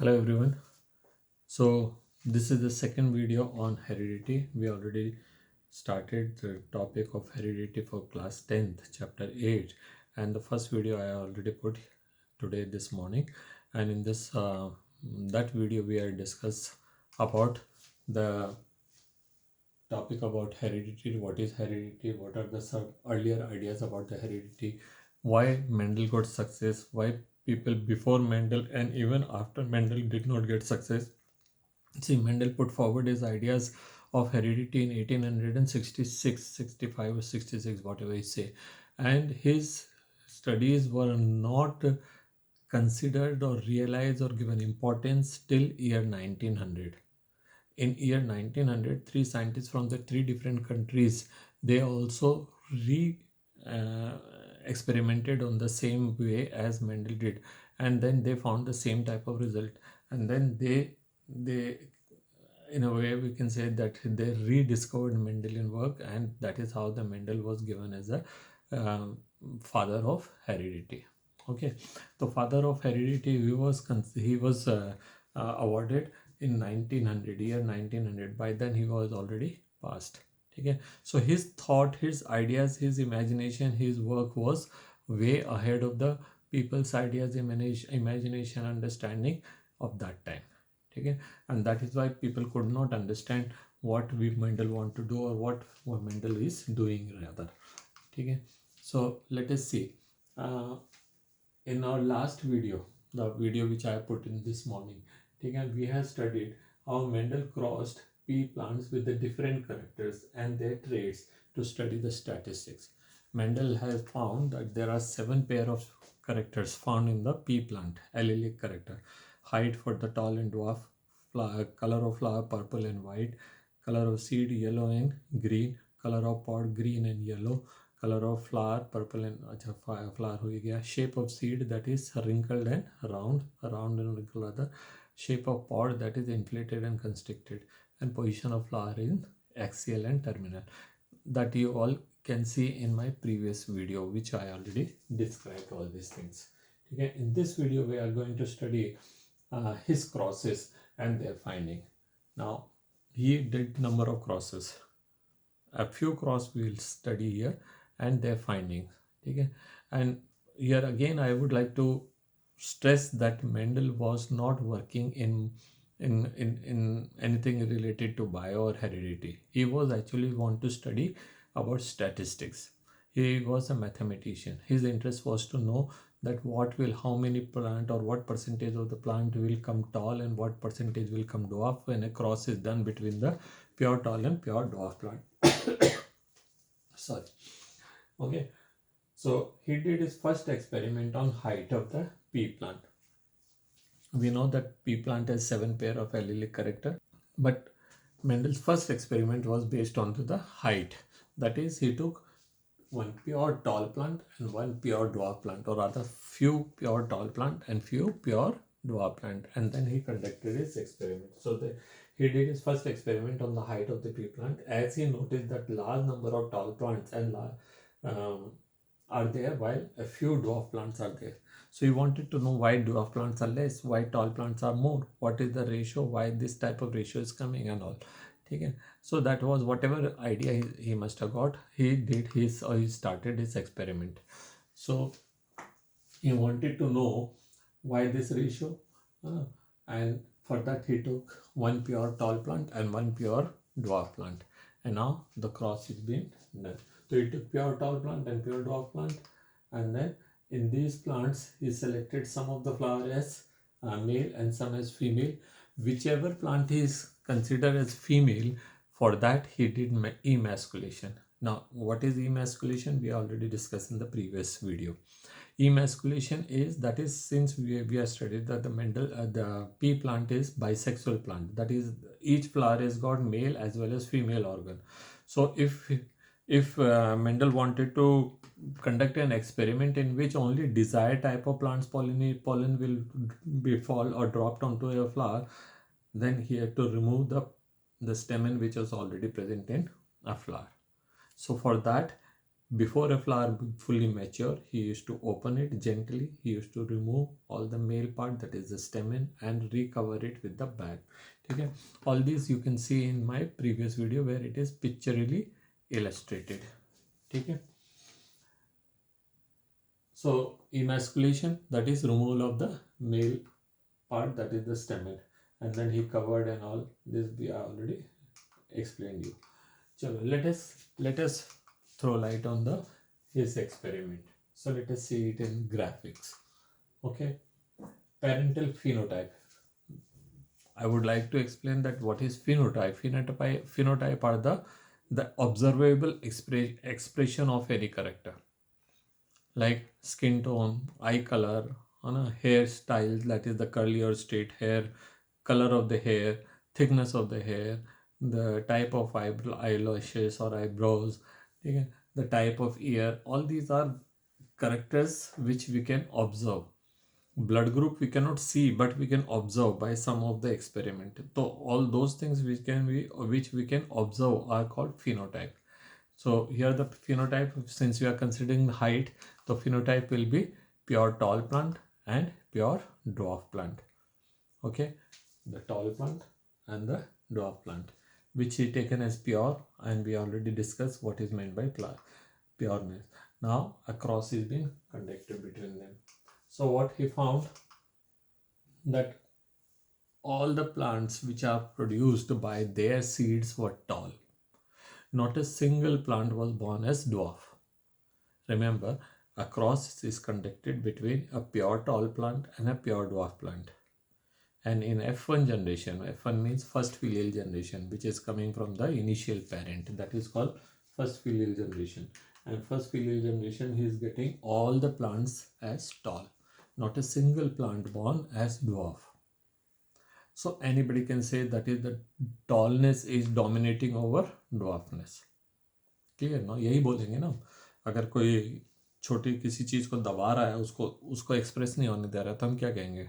Hello everyone. So this is the second video on heredity. We already started the topic of heredity for class 10th chapter 8, and the first video I already put today this morning, and in this that video we are discuss about the topic about heredity. What is heredity? What are the earlier ideas about the heredity? Why Mendel got success? Why people before Mendel and even after Mendel did not get success? See, Mendel put forward his ideas of heredity in 1866, 65 or 66, whatever he say. And his studies were not considered or realized or given importance till year 1900. In year 1900, three scientists from the three different countries, they also uh, experimented on the same way as Mendel did, and then they found the same type of result, and then they in a way we can say that they rediscovered Mendelian work, and that is how the Mendel was given as a um, father of heredity. Okay, the father of heredity, he was awarded in 1900, year 1900. By then he was already passed. Okay, so his thought, his ideas, his imagination, his work was way ahead of the people's ideas, imagination, understanding of that time. Okay, and that is why people could not understand what we Mendel want to do, or what Mendel is doing rather. Okay, so let us see. In our last video, the video which I put in this morning, okay, we have studied how Mendel crossed pea plants with the different characters and their traits to study the statistics. Mendel has found that there are 7 pair of characters found in the pea plant, allelic character: height for the tall and dwarf, color of flower purple and white, color of seed yellow and green, color of pod green and yellow, color of flower purple and अच्छा flower हो गया, shape of seed that is wrinkled and round and wrinkled rather, shape of pod that is inflated and constricted, and position of flower in axial and terminal, that you all can see in my previous video which I already described all these things. Okay, in this video we are going to study his crosses and their finding. Now he did number of crosses. A few cross we'll study here and their findings. Okay, and here again I would like to stress that Mendel was not working in anything related to bio or heredity. He was actually want to study about statistics. He was a mathematician. His interest was to know that how many plant or what percentage of the plant will come tall and what percentage will come dwarf when a cross is done between the pure tall and pure dwarf plant. Sorry. Okay, so he did his first experiment on height of the pea plant. We know that pea plant has 7 pair of allelic character, but Mendel's first experiment was based on the height. That is, he took one pure tall plant and one pure dwarf plant, or rather few pure tall plant and few pure dwarf plant, and then he conducted his experiment. So he did his first experiment on the height of the pea plant, as he noticed that large number of tall plants and um, are there while a few dwarf plants are there. So he wanted to know why dwarf plants are less, why tall plants are more, what is the ratio, why this type of ratio is coming and all. Okay, so that was whatever idea he must have got. He did his, or he started his experiment. So he wanted to know why this ratio, uh, and for that he took one pure tall plant and one pure dwarf plant, and now the cross is being done. So he took pure tall plant and pure dwarf plant, and then in these plants he selected some of the flower as male and some as female. Whichever plant is considered as female, for that he did emasculation. Now what is emasculation? We already discussed in the previous video. Emasculation is, that is, since we have studied that the pea plant is bisexual plant, that is, each flower has got male as well as female organ. So if Mendel wanted to conduct an experiment in which only desired type of plants pollen will be fall or dropped onto a flower, then he had to remove the stamen which was already present in a flower. So for that before a flower fully mature, he used to open it gently. He used to remove all the male part, that is the stamen, and recover it with the bag. Okay, all these you can see in my previous video where it is pictorially illustrated. Okay, so emasculation, that is removal of the male part, that is the stamen, and then he covered and all this we already explained you. So let us throw light on the his experiment. So let us see it in graphics. Okay, parental phenotype. I would like to explain that what is phenotype. Phenotype are the observable expression of any character, like skin tone, eye color, hairstyle, that is the curly or straight hair, color of the hair, thickness of the hair, the type of eyelashes or eyebrows, okay, the type of ear. All these are characters which we can observe. Blood group we cannot see, but we can observe by some of the experiment. So all those things which we can observe are called phenotype. So here the phenotype, since we are considering the height, the phenotype will be pure tall plant and pure dwarf plant. Okay, the tall plant and the dwarf plant, which is taken as pure, and we already discussed what is meant by pureness. Now a cross is being conducted between them. So what he found, that all the plants which are produced by their seeds were tall. Not a single plant was born as dwarf. Remember, a cross is conducted between a pure tall plant and a pure dwarf plant. And in F1 generation, F1 means first filial generation, which is coming from the initial parent, that is called first filial generation. And first filial generation, he is getting all the plants as tall, not a single plant born as dwarf. So anybody can say that is the tallness is dominating over dwarfness. Clear ना, यही बोलेंगे ना. अगर कोई छोटी किसी चीज़ को दबा रहा है, उसको एक्सप्रेस नहीं होने दे रहा है, तो हम क्या कहेंगे?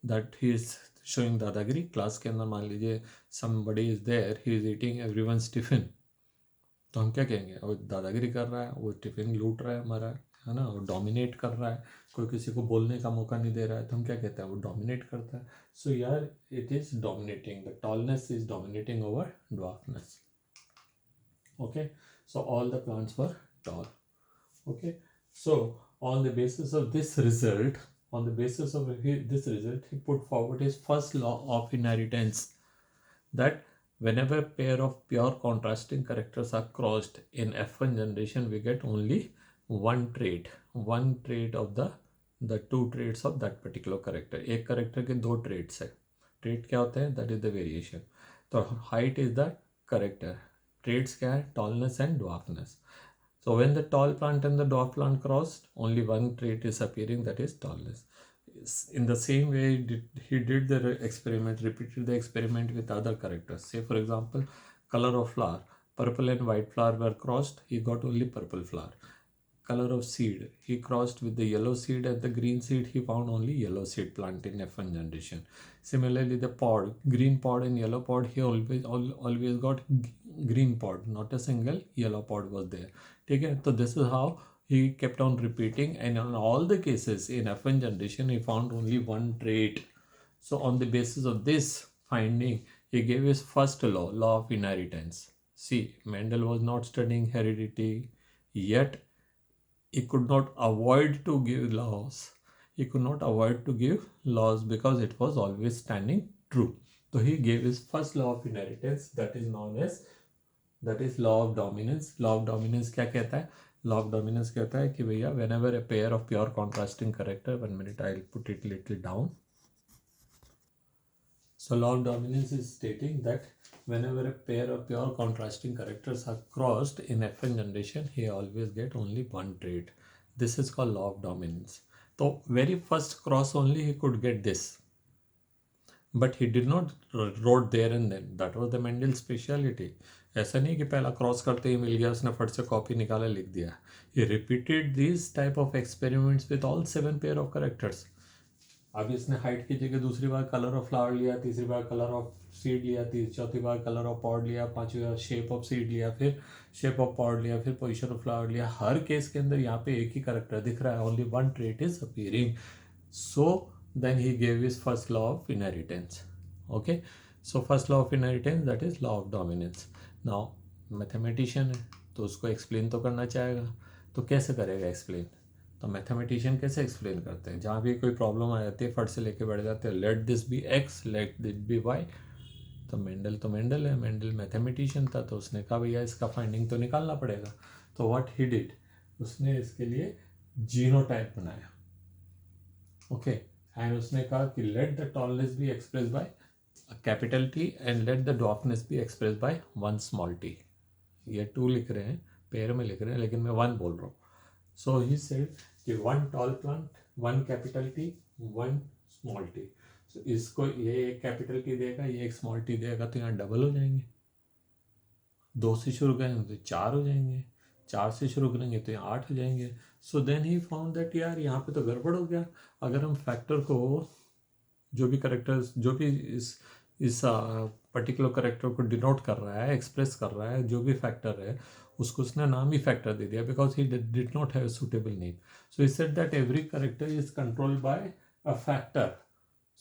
दैट ही इज शोइंग दादागिरी. क्लास के अंदर मान लीजिए somebody is there, he is eating everyone's tiffin, तो हम क्या कहेंगे? वो दादागिरी कर रहा है, वो टिफिन लूट रहा है हमारा, है ना, वो डोमिनेट कर रहा है. कोई किसी को बोलने का मौका नहीं दे रहा है, तो हम क्या कहते हैं? वो डोमिनेट करता है. सो यार it is dominating, the tallness is dominating over dwarfness. Okay, so all the plants were tall. Okay, so on the basis of this result, he put forward his first law of inheritance, that whenever a pair of pure contrasting characters are crossed in F1 generation, we get only one trait of the two traits of that particular character. एक character के दो traits है. Trait क्या होते हैं? That is the variation. तो height is the character. Traits क्या है? Tallness and dwarfness. So when the tall plant and the dwarf plant crossed, only one trait is appearing, that is tallness. In the same way, he did the experiment, repeated the experiment with other characters. Say for example, color of flower, purple and white flower were crossed, he got only purple flower. Color of seed, he crossed with the yellow seed and the green seed, he found only yellow seed plant in F1 generation. Similarly, the pod, green pod and yellow pod, he always got green pod, not a single yellow pod was there. Okay, so this is how he kept on repeating, and on all the cases in F1 generation, he found only one trait. So on the basis of this finding, he gave his first law of inheritance. See, Mendel was not studying heredity, yet he could not avoid to give laws. He could not avoid to give laws because it was always standing true. So he gave his first law of inheritance, that is known as, that is law of dominance. Law of dominance क्या कहता है? Law of dominance कहता है कि भैया whenever a pair of pure contrasting character, 1 minute I'll put it little down. So law of dominance is stating that whenever a pair of pure contrasting characters are crossed in F1 generation, he always get only one trait. This is called law of dominance. So very first cross only he could get this. But he did not wrote there and then. That was the Mendel's speciality. ऐसा नहीं कि पहला cross करते ही मिल गया, उसने फट से copy निकाला लिख दिया. He repeated these type of experiments with all 7 pair of characters. अब इसने हाइट की जगह दूसरी बार कलर ऑफ फ्लावर लिया, तीसरी बार कलर ऑफ सीड लिया, चौथी बार कलर ऑफ पॉड लिया, पांचवी बार शेप ऑफ सीड लिया, फिर शेप ऑफ पॉड लिया, फिर पोजीशन ऑफ फ्लावर लिया। हर केस के अंदर यहाँ पे एक ही करेक्टर दिख रहा है, only one trait is appearing. So then he gave his first law of inheritance. Okay, so first law of inheritance that is law of dominance. Now mathematician है तो उसको एक्सप्लेन तो करना चाहेगा, तो कैसे करेगा एक्सप्लेन? तो मैथमेटिशियन कैसे एक्सप्लेन करते हैं? जहाँ भी कोई प्रॉब्लम आ जाती है फट से लेके बैठ जाते हैं, let this be X, let this be Y. तो मेंडल है, मेंडल मैथमेटिशियन था, तो उसने कहा भैया इसका फाइंडिंग तो निकालना पड़ेगा। तो व्हाट ही डिड, उसने इसके लिए जीनोटाइप बनाया। ओके, एंड उसने कहा कि let the tallness be express by capital T and let the dwarfness be express by one small T. ये टू लिख रहे हैं, पेयर में लिख रहे हैं, लेकिन मैं वन बोल रहा हूँ। सो ही सेड कि one tall plant, one capital T, one small T. So इसको ये एक कैपिटल टी देगा, ये एक स्मॉल टी देगा, तो यहाँ डबल हो जाएंगे। 2 से शुरू करेंगे तो 4 हो जाएंगे, 4 से शुरू करेंगे तो यहाँ 8 हो जाएंगे। So then he found that यार यहाँ पे तो गड़बड़ हो गया। अगर हम फैक्टर को, जो भी करेक्टर्स, जो भी इस पर्टिकुलर करेक्टर को डिनोट कर रहा है, एक्सप्रेस कर रहा है, जो भी फैक्टर है, उसको उसने नाम ही फैक्टर दे दिया, because he did not have suitable name. So he said that every character is controlled by a factor.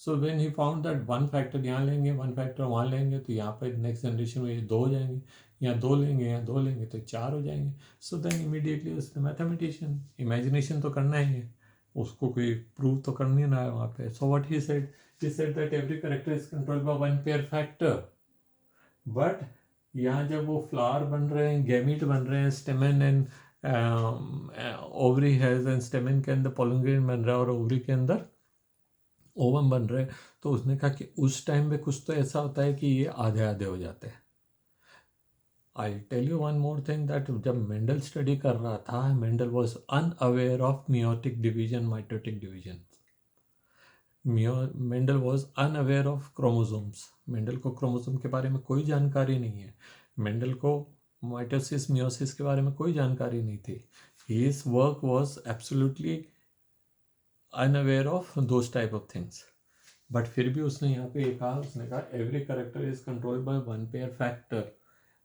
So when he found that one factor यहाँ लेंगे, वन फैक्टर वहाँ लेंगे, तो यहाँ पर नेक्स्ट जनरेशन में ये 2 हो जाएंगे, यहाँ 2 लेंगे, यहाँ 2 लेंगे तो 4 हो जाएंगे। सो देन इमीडिएटली उसने मैथमेटिशियन, इमेजिनेशन तो करना ही है, उसको कोई प्रूव तो करनी ना है वहाँ पे। So what he said that every character is controlled by one pair factor. But यहाँ जब वो फ्लावर बन रहे हैं, गैमीट बन रहे हैं, स्टेमन एंड ओवरी हैज एंड स्टेमन के अंदर पोलन ग्रेन बन रहा है और ओवरी के अंदर ओवम बन रहे हैं, तो उसने कहा कि उस टाइम में कुछ तो ऐसा होता है कि ये आधे आधे हो जाते हैं। I tell you one more thing, that जब मेंडल स्टडी कर रहा था, Mendel was unaware of meiotic division, mitotic division. Mendel was unaware of chromosomes. Mendel को क्रोमोसोम के बारे में कोई जानकारी नहीं है। मेंडल को माइटोसिस, मियोसिस के बारे में कोई जानकारी नहीं थी। His work was absolutely unaware of those type of things. But फिर भी उसने यहाँ पे कहा, उसने कहा every character is controlled by one pair factor.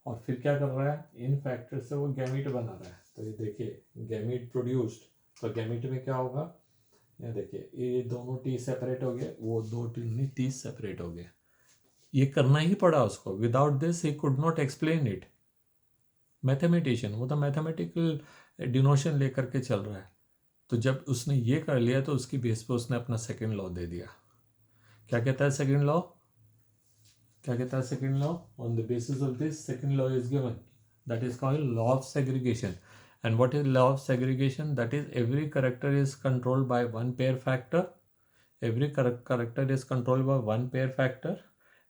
और फिर क्या कर रहा है, इन फैक्टर से वो गैमीट बना रहा है। तो ये देखिए, गैमीट प्रोड्यूस्ड, तो गैमीट में क्या होगा, ये देखिए, ये दोनों टी सेपरेट हो गए, वो 2 टी सेपरेट हो गए। ये करना ही पड़ा उसको, without this he could not explain it. Mathematician, वो तो मैथमेटिकल डिनोशन लेकर के चल रहा है। तो जब उसने ये कर लिया तो उसकी बेस पे उसने अपना सेकंड लॉ दे दिया। क्या कहता है सेकंड लॉ? क्या कहता है second law? On the basis of this second law is given, that is called law of segregation. And what is law of segregation? That is, every character is controlled by one pair factor. Every character is controlled by one pair factor,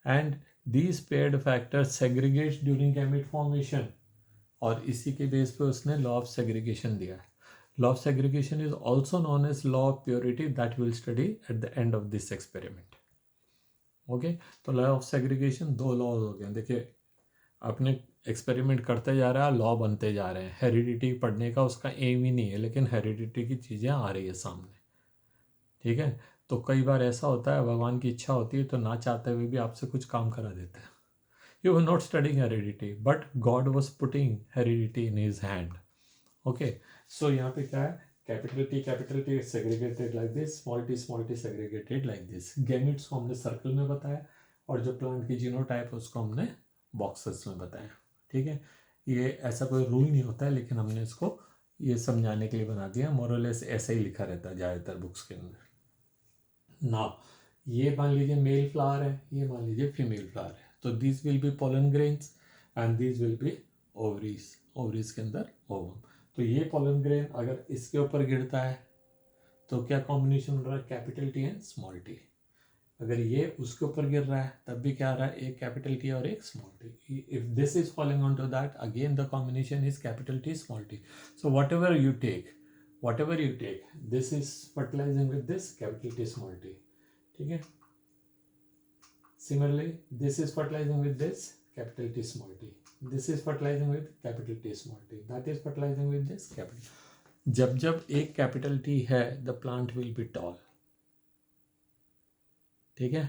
and these paired factors segregate during gamete formation. और इसी के base पे उसने law of segregation दिया है. Law of segregation is also known as law of purity, that will study at the end of this experiment. Okay, तो law of segregation 2 laws हो गए. देखिए, अपने एक्सपेरिमेंट करते जा रहा है, लॉ बनते जा रहे हैं. हेरिडिटी पढ़ने का उसका एम ही नहीं है, लेकिन हेरिडिटी की चीज़ें आ रही है सामने. ठीक है, तो कई बार ऐसा होता है, भगवान की इच्छा होती है तो ना चाहते हुए भी आपसे कुछ काम करा देते हैं. You were not studying heredity, but God was putting heredity in his hand. Okay, so यहाँ पे क्या है, capital T segregated like this, small T segregated like this. Gametes को हमने सर्कल में बताया, और जो प्लांट की जीनोटाइप है उसको हमने बॉक्सेस में बताया. ठीक है, ये ऐसा कोई रूल नहीं होता है, लेकिन हमने इसको ये समझाने के लिए बना दिया. मोरलेस ऐसा ही लिखा रहता है ज़्यादातर बुक्स के अंदर. ना, ये मान लीजिए मेल फ्लावर है, ये मान लीजिए फीमेल फ्लावर है, तो this will bee pollen grains and this will be ovaries. Ovaries के अंदर ओवम. तो ये पोलन ग्रेन अगर इसके ऊपर गिरता है तो क्या कॉम्बिनेशन हो रहा है, capital T and small T. अगर ये उसके ऊपर गिर रहा है तब भी क्या आ रहा है, एक कैपिटल टी और एक small T. If this is following on to that, again the combination is capital T small T. So whatever you take, this is fertilising with this capital T small T. ठीक है, similarly this is fertilising with this capital T small T. This is fertilising with capital T small T. That is fertilising with this capital. जब जब एक capital T है, the plant will be toll. ठीक है.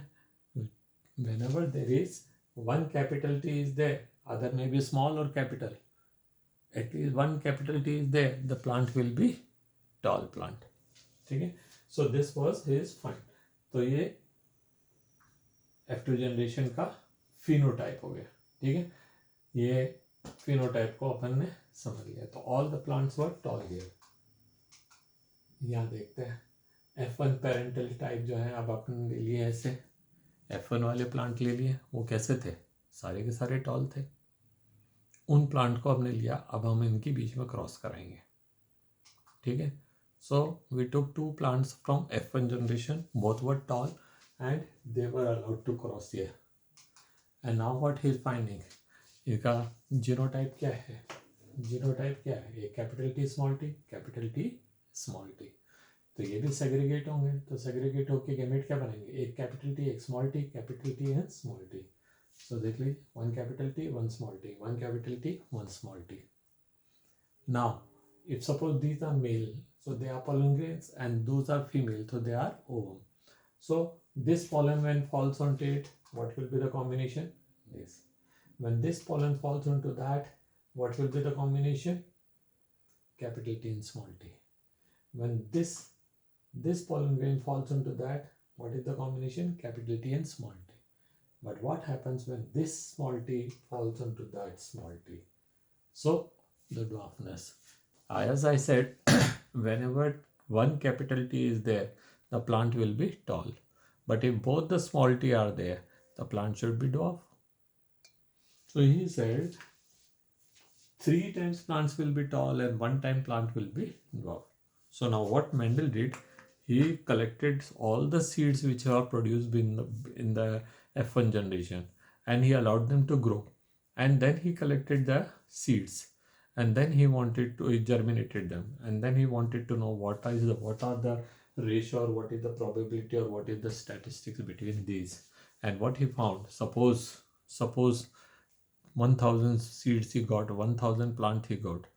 Whenever there is one capital T is there, other may be small or capital, at least one capital T is there, the plant will be tall plant. ठीक है. So this was his find. तो ये F2 generation का phenotype हो गया. ठीक है. ये फिनोटाइप को अपन ने समझ लिया. तो all the plants were toll here. यहाँ देखते हैं F1 पेरेंटल टाइप जो है अब अपन ले लिए ऐसे. F1 वाले प्लांट ले लिए. वो कैसे थे? सारे के सारे टॉल थे. उन प्लांट को हमने लिया. अब हम इनके बीच में क्रॉस कराएंगे. ठीक है. So we took two plants from F1 generation. Both were tall and they were allowed to cross here. And now what he is finding? इसका जीनोटाइप क्या है? जीनोटाइप क्या है? एक capital T small t, capital T small t. तो ये भी segregate होंगे. तो सेग्रीगेट होके गैमेट क्या बनेंगे? एक कैपिटल T, एक small t, capital T and small t. So देख लीजिए, one capital T, one small t, one capital T, one small t. Now, if suppose these are male, so they are pollen grains, and those are female, so they are ovum. So this pollen when falls onto it, what will be the combination? This. When this pollen falls onto that, what will be the combination? Capital T and small t. When this pollen grain falls onto that, what is the combination? Capital T and small t. But what happens when this small t falls onto that small t? So the dwarfness. As I said, whenever one capital T is there, the plant will be tall. But if both the small t are there, the plant should be dwarf. So he said 3 times plants will be tall and 1 time plant will be dwarf. So now what Mendel did, he collected all the seeds which are produced in the F1 generation and he allowed them to grow. And then he collected the seeds and then he germinated them, and then he wanted to know what are the ratio or what is the probability or what is the statistics between these. And what he found, suppose 1000 seeds he got, 1000 plant he got,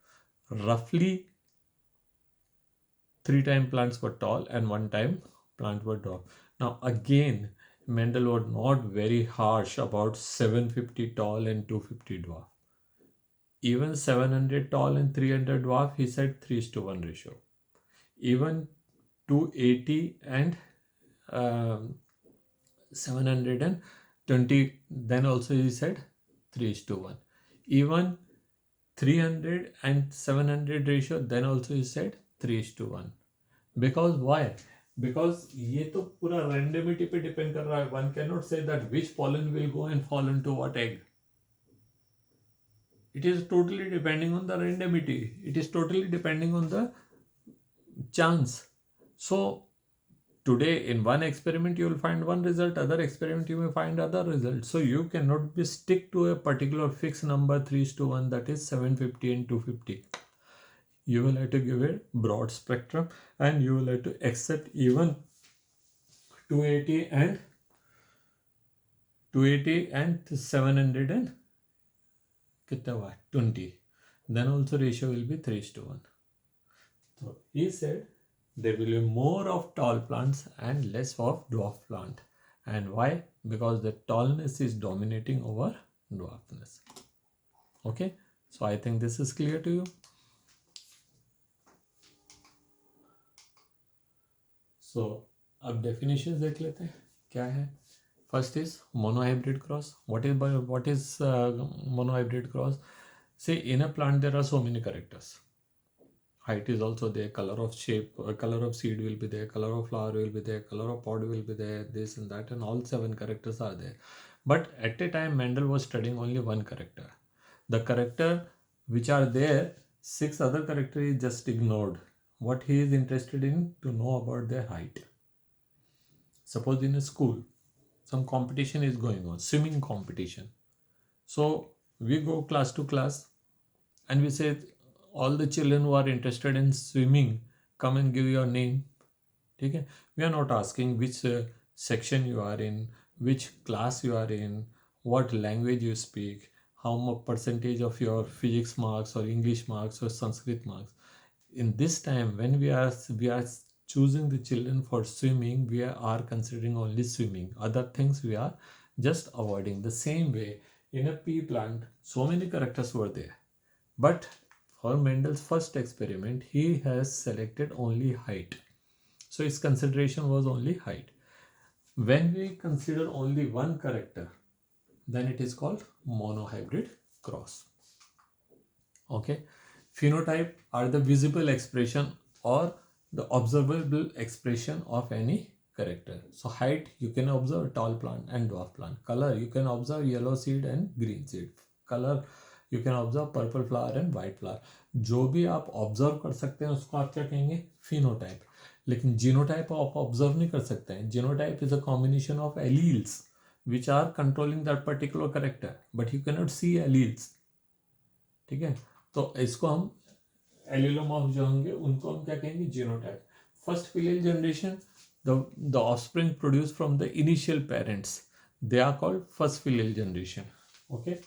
roughly 3 time plants were tall and 1 time plant were dwarf. Now again, Mendel was not very harsh about 750 tall and 250 dwarf. Even 700 tall and 300 dwarf, he said 3:1 ratio. Even 280 and 720, then also he said 3:1. Even 300 and 700 ratio, then also he said 3:1. Because why? Because ये तो पूरा randomity पे depend कर रहा है. One cannot say that which pollen will go and fall into what egg. It is totally depending on the randomity. It is totally depending on the chance. So today in one experiment you will find one result, other experiment you may find other result. So you cannot be stick to a particular fixed number 3:1, that is 750 and 250. You will have to give a broad spectrum and you will have to accept even 280 and 700 and 20. Then also ratio will be 3:1. So he said there will be more of tall plants and less of dwarf plant. And why? Because the tallness is dominating over dwarfness. Okay, so I think this is clear to you. So अब definitions देख लेते हैं क्या है. First is monohybrid cross. What is monohybrid cross? Say in a plant there are so many characters. Height is also there, color of shape, color of seed will be there, color of flower will be there, color of pod will be there, this and that, and all 7 characters are there. But at a time Mendel was studying only one character. The character which are there, 6 other characters is just ignored. What he is interested in to know about their height. Suppose in a school, some competition is going on, swimming competition. So we go class to class and we say, all the children who are interested in swimming, come and give your name. Okay? We are not asking which section you are in, which class you are in, what language you speak, how much percentage of your physics marks or English marks or Sanskrit marks. In this time, when we are choosing the children for swimming, we are considering only swimming. Other things we are just avoiding. The same way, in a pea plant, so many characters were there. But for Mendel's first experiment, he has selected only height. So his consideration was only height. When we consider only one character, then it is called monohybrid cross. Okay. Phenotype are the visible expression or the observable expression of any character. So height, you can observe tall plant and dwarf plant. Color, you can observe yellow seed and green seed. Color, you can observe purple flower and white flower. जो भी आप observe कर सकते हैं उसको आप क्या कहेंगे, फिनोटाइप. लेकिन जीनोटाइप आप ऑब्जर्व नहीं कर सकते हैं. Genotype is a combination of alleles which are controlling that particular character, but you cannot see alleles. ठीक है, तो इसको हम एलिलोमॉर्फ जो होंगे उनको हम क्या कहेंगे, genotype. First filial generation, the offspring produced from the initial parents, they are called first filial generation. Okay.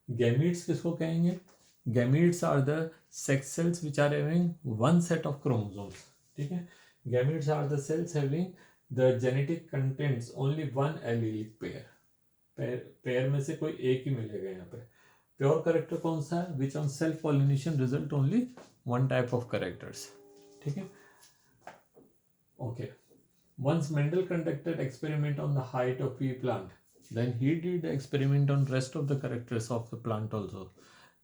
Gametes किसको कहेंगे, gametes are the sex cells which are having one set of chromosomes. ठीक है, gametes are the cells having the genetic contents only one allelic pair. Pair में से कोई एक ही मिलेगा यहाँ पे. प्योर करेक्टर कौन सा है, which on self pollination result only one type of characters. ठीक है. Okay. Once Mendel conducted experiment on the height of pea plant, then he did experiment on rest of the characters of the plant also.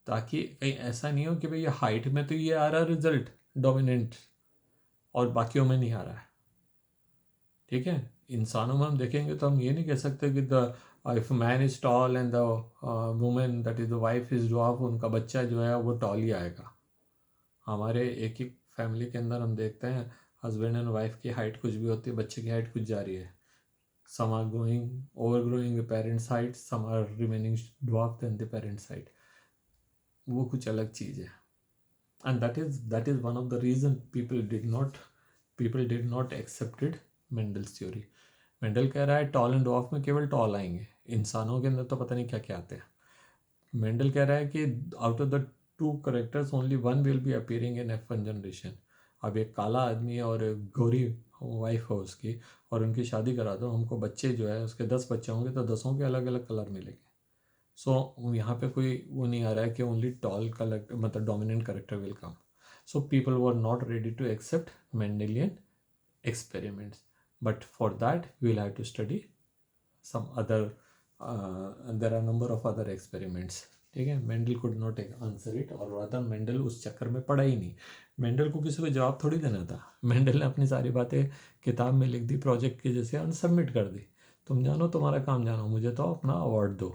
ताकि कहीं ऐसा नहीं हो कि भाई ये हाइट में तो ये आ रहा है रिजल्ट डोमिनेंट और बाकियों में नहीं आ रहा है. ठीक है. इंसानों में हम देखेंगे तो हम ये नहीं कह सकते कि the if man is tall and the women that is the wife is dwarf, उनका बच्चा जो है वो टॉल ही आएगा. हमारे एक ही फैमिली के अंदर हम देखते हैं हस्बैंड एंड वाइफ की हाइट कुछ भी होती है, बच्चे की हाइट कुछ जा रही है. Some are growing over growing the parents height, some are remaining dwarf then the parents height. वो कुछ अलग चीज़ है. And that is one of the reason people did not accepted Mendel's theory. Mendel कह रहा है टॉल एंड ड्वार्फ में केवल टॉल आएंगे, इंसानों के अंदर तो पता नहीं क्या क्या आते हैं. मेंडल कह रहा है कि out of the two characters only one will be appearing in F1 generation. अब एक काला आदमी है और एक गोरी वाइफ है उसकी, और उनकी शादी करा दो, हमको बच्चे जो है उसके 10 बच्चे होंगे तो 10 के अलग अलग कलर मिलेंगे. सो यहाँ पे कोई वो नहीं आ रहा है कि ओनली टॉल कलर मतलब dominant character will come. So people were not ready to accept Mendelian experiments, but for that we will have to study some other there are number of other experiments. ठीक है. Mendel could not answer it, और rather Mendel उस चक्कर में पड़ा ही नहीं. Mendel को किसी को जवाब थोड़ी देना था. मेंडल ने अपनी सारी बातें किताब में लिख दी प्रोजेक्ट की जैसे और सबमिट कर दी. तुम जानो तुम्हारा काम जानो, मुझे तो अपना अवार्ड दो.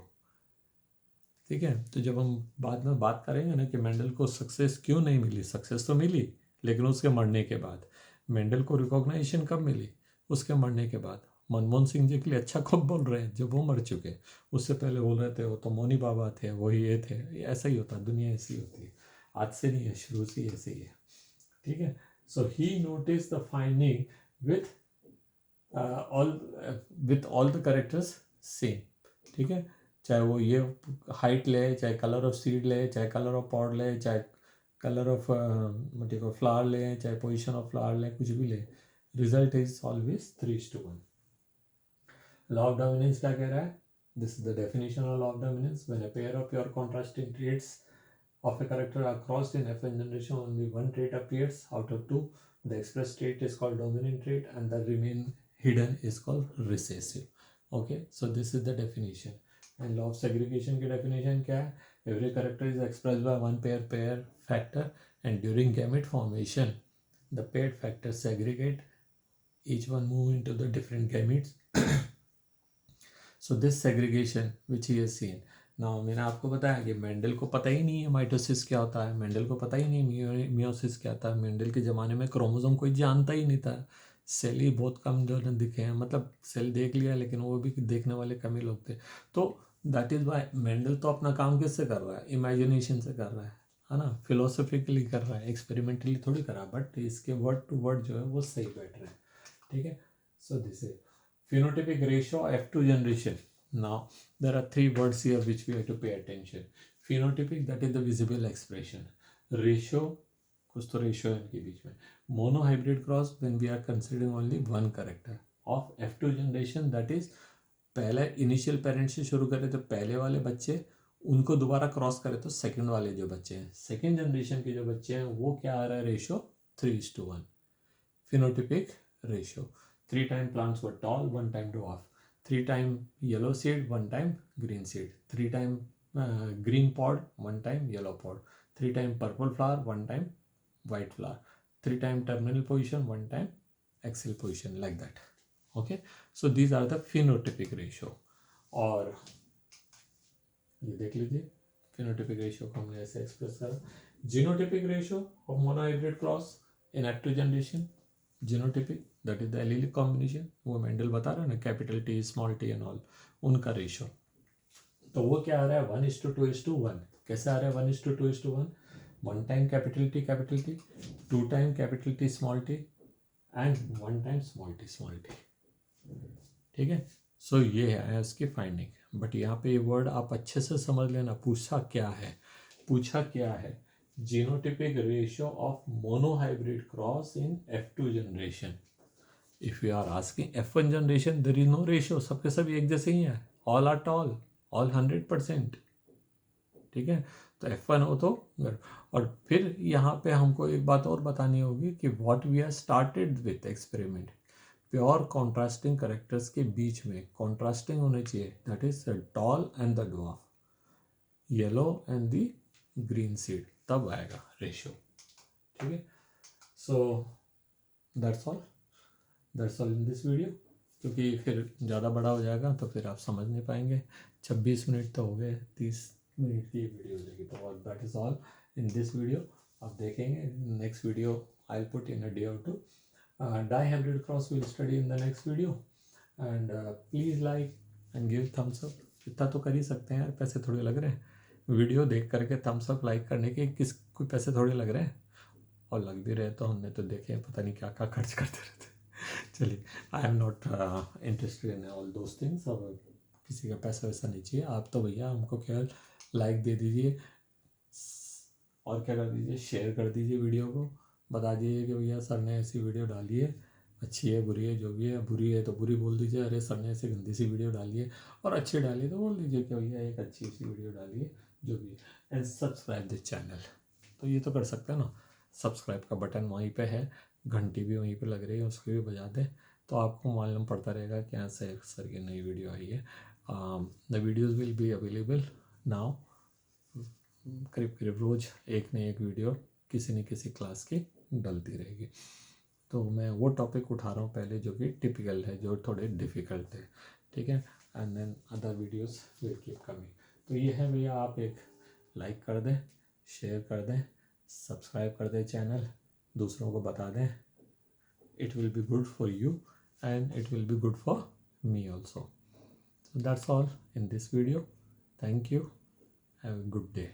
ठीक है. तो जब हम बाद में बात करेंगे ना कि मेंडल को सक्सेस क्यों नहीं मिली, सक्सेस तो मिली लेकिन उसके मरने के बाद. मेंडल को रिकॉग्नाइजेशन कब मिली, उसके मरने के बाद. मनमोहन सिंह जी के लिए अच्छा कब बोल रहे हैं, जब वो मर चुके. उससे पहले बोल रहे थे वो तो मौनी बाबा थे, वही ये थे. ऐसा ही होता है, दुनिया ऐसी होती है, आज से नहीं है, शुरू से ऐसे ही है. ठीक है. So he notice the finding with all the characters same. ठीक है. चाहे वो ये हाइट ले, चाहे कलर ऑफ सीड ले, चाहे कलर ऑफ पॉड ले, चाहे कलर ऑफ फ्लावर ले, चाहे पोजिशन ऑफ फ्लावर ले, कुछ भी ले, result is always 3:1. Law of dominance क्या कह रहा है, this is the definition of law of dominance. When a pair of pure contrasting traits of a character are crossed in F1 generation, only one trait appears out of two. The expressed trait is called dominant trait and the remain hidden is called recessive. Okay, so this is the definition. And law of segregation की definition क्या है, every character is expressed by one pair factor, and during gamete formation the paired factors segregate, each one move into the different gametes. So this segregation which he has seen. Now मैंने आपको बताया कि Mendel को पता ही नहीं है mitosis क्या होता है, मेंडल को पता ही नहीं मियोसिस क्या था. मेंडल के ज़माने में क्रोमोसोम कोई जानता ही नहीं था. सेल ही बहुत कम जो दिखे हैं, मतलब सेल देख लिया लेकिन वो भी देखने वाले कम ही लोग थे. तो दैट इज़ वाई मेंडल तो अपना काम किससे कर रहा है, इमेजिनेशन से कर रहा है ना, फिलोसफिकली कर रहा है, एक्सपेरिमेंटली थोड़ी कर रहा है. बट इसके वर्ड टू वर्ड जो है वो सही बैठ रहे हैं. ठीक है. So this is phenotypic ratio F2 generation. Now there are three words here which we have to pay attention. Phenotypic, that is the visible expression. Ratio, कुछ तो रेशियो है इनके बीच में. Mono hybrid cross when we are considering only one character of F2 generation, that is पहले initial parent से शुरू करें तो पहले वाले बच्चे, उनको दोबारा क्रॉस करें तो सेकंड वाले जो बच्चे हैं, सेकंड जनरेशन के जो बच्चे हैं, वो क्या आ रहा है ratio 3:1. Phenotypic ratio 3 time plants were toll, 1 time dwarf, 3 time yellow seed, 1 time green seed, 3 time green pod, 1 time yellow pod, 3 time purple flower, 1 time white flower, 3 time terminal position, 1 time axial position, like that. Okay, so these are the phenotypic ratio. और ये देख लीजिए phenotypic ratio को हमने ऐसे express करा. Genotypic ratio of monohybrid cross in F2 generation, genotypic that is the allelic combination, वो Mendel बता रहा है ना, capital T small t and all, उनका रेशियो. तो वो क्या आ रहा है 1:2:1. कैसे आ रहा है 1:2:1? 1 time capital T, 2 time capital T small t and 1 time small t. ठीक है, सो ये है इसकी फाइंडिंग. बट यहाँ पे ये वर्ड आप अच्छे से समझ लेना. पूछा क्या है genotypic ratio of monohybrid cross in F2 generation. If you are asking F1 generation, there is no ratio, सबके सब एक जैसे ही है, ऑल आर टॉल, ऑल 100%. ठीक है, तो F1 हो तो. और फिर यहाँ पे हमको एक बात और बतानी होगी कि what we are started with experiment, pure contrasting characters के बीच में कॉन्ट्रास्टिंग होने चाहिए, that is tall and the dwarf, yellow and the green seed, तब आएगा रेशियो. ठीक है, so that's all in this video. क्योंकि फिर ज़्यादा बड़ा हो जाएगा तो फिर आप समझ नहीं पाएंगे. 26 मिनट तो हो गए, 30 मिनट की वीडियो हो जाएगी. तो that is all in this video. आप देखेंगे next video I will put in a day और to. Dihybrid cross we'll study in the next video. And please like and give thumbs up. इतना तो कर ही सकते हैं यार, पैसे थोड़े लग रहे हैं. वीडियो देख करके थम्स अप लाइक करने के कोई पैसे थोड़े लग रहे हैं. और लग भी रहे तो हमने तो देखे पता नहीं क्या क्या खर्च करते रहते. चलिए, I am not interested in all those things. अब किसी का पैसा वैसा नहीं चाहिए. आप तो भैया हमको केवल लाइक दे दीजिए और क्या कर दीजिए, शेयर कर दीजिए वीडियो को. बता दीजिए कि भैया सर ने ऐसी वीडियो डाली है, अच्छी है बुरी है जो भी है, बुरी है तो बुरी बोल दीजिए, अरे सर ने ऐसी गंदी सी वीडियो डाली है. और अच्छी डाली है तो बोल दीजिए कि भैया एक अच्छी सी वीडियो डाली है जो भी है. And subscribe this channel. तो ये तो कर सकते हैं ना, सब्सक्राइब का बटन वहीं पे है, घंटी भी वहीं पे लग रही है, उसको भी बजा दें तो आपको मालूम पड़ता रहेगा कि यहाँ से सर की नई वीडियो आई है. The videos will be available now. करीब करीब रोज़ एक न एक वीडियो किसी न किसी क्लास की डलती रहेगी. तो मैं वो टॉपिक उठा रहा हूँ पहले जो कि टिपिकल है, जो थोड़े डिफ़िकल्ट है. ठीक है, and then other videos will keep coming. तो ये है भैया, आप एक लाइक कर दें, शेयर कर दें, सब्सक्राइब कर दें चैनल, दूसरों को बता दें. It will be good for you and it will be good for me also. So that's all in this video. Thank you. Have a good day.